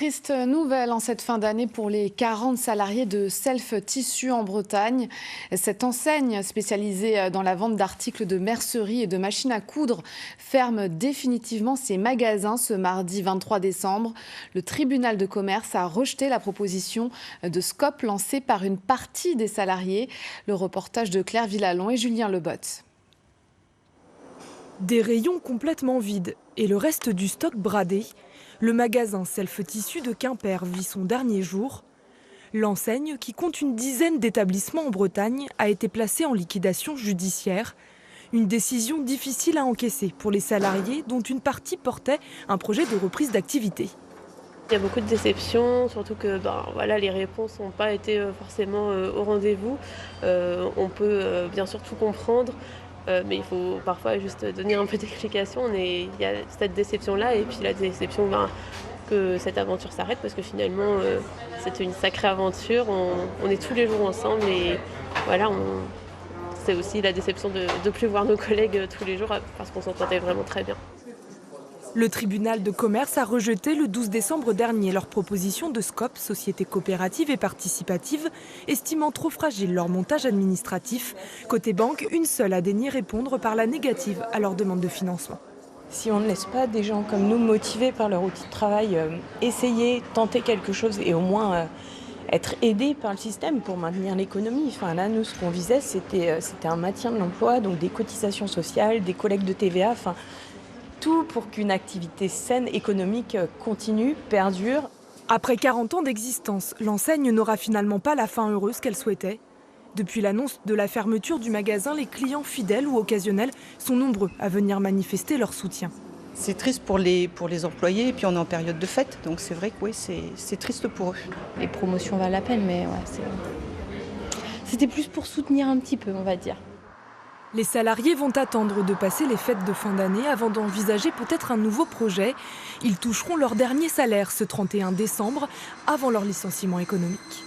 Triste nouvelle en cette fin d'année pour les 40 salariés de Self Tissu en Bretagne. Cette enseigne spécialisée dans la vente d'articles de mercerie et de machines à coudre ferme définitivement ses magasins ce mardi 23 décembre. Le tribunal de commerce a rejeté la proposition de SCOP lancée par une partie des salariés. Le reportage de Claire Villalon et Julien Lebotte. Des rayons complètement vides et le reste du stock bradé, le magasin Self Tissu de Quimper vit son dernier jour. L'enseigne, qui compte une dizaine d'établissements en Bretagne, a été placée en liquidation judiciaire. Une décision difficile à encaisser pour les salariés dont une partie portait un projet de reprise d'activité. Il y a beaucoup de déceptions, surtout que les réponses n'ont pas été forcément au rendez-vous. On peut bien sûr tout comprendre. Mais il faut parfois juste donner un peu d'explication. Il y a cette déception-là et puis la déception que cette aventure s'arrête parce que finalement c'était une sacrée aventure. On est tous les jours ensemble et voilà, c'est aussi la déception de ne plus voir nos collègues tous les jours parce qu'on s'entendait vraiment très bien. Le tribunal de commerce a rejeté le 12 décembre dernier leur proposition de SCOP, société coopérative et participative, estimant trop fragile leur montage administratif. Côté banque, une seule a daigné répondre par la négative à leur demande de financement. Si on ne laisse pas des gens comme nous, motivés par leur outil de travail, essayer, tenter quelque chose et au moins être aidés par le système pour maintenir l'économie. Enfin, là, nous, ce qu'on visait, c'était un maintien de l'emploi, donc des cotisations sociales, des collectes de TVA, tout pour qu'une activité saine économique continue, perdure. Après 40 ans d'existence, l'enseigne n'aura finalement pas la fin heureuse qu'elle souhaitait. Depuis l'annonce de la fermeture du magasin, les clients fidèles ou occasionnels sont nombreux à venir manifester leur soutien. C'est triste pour les employés et puis on est en période de fête, donc c'est vrai que oui, c'est triste pour eux. Les promotions valent la peine, mais ouais, c'était plus pour soutenir un petit peu, on va dire. Les salariés vont attendre de passer les fêtes de fin d'année avant d'envisager peut-être un nouveau projet. Ils toucheront leur dernier salaire ce 31 décembre avant leur licenciement économique.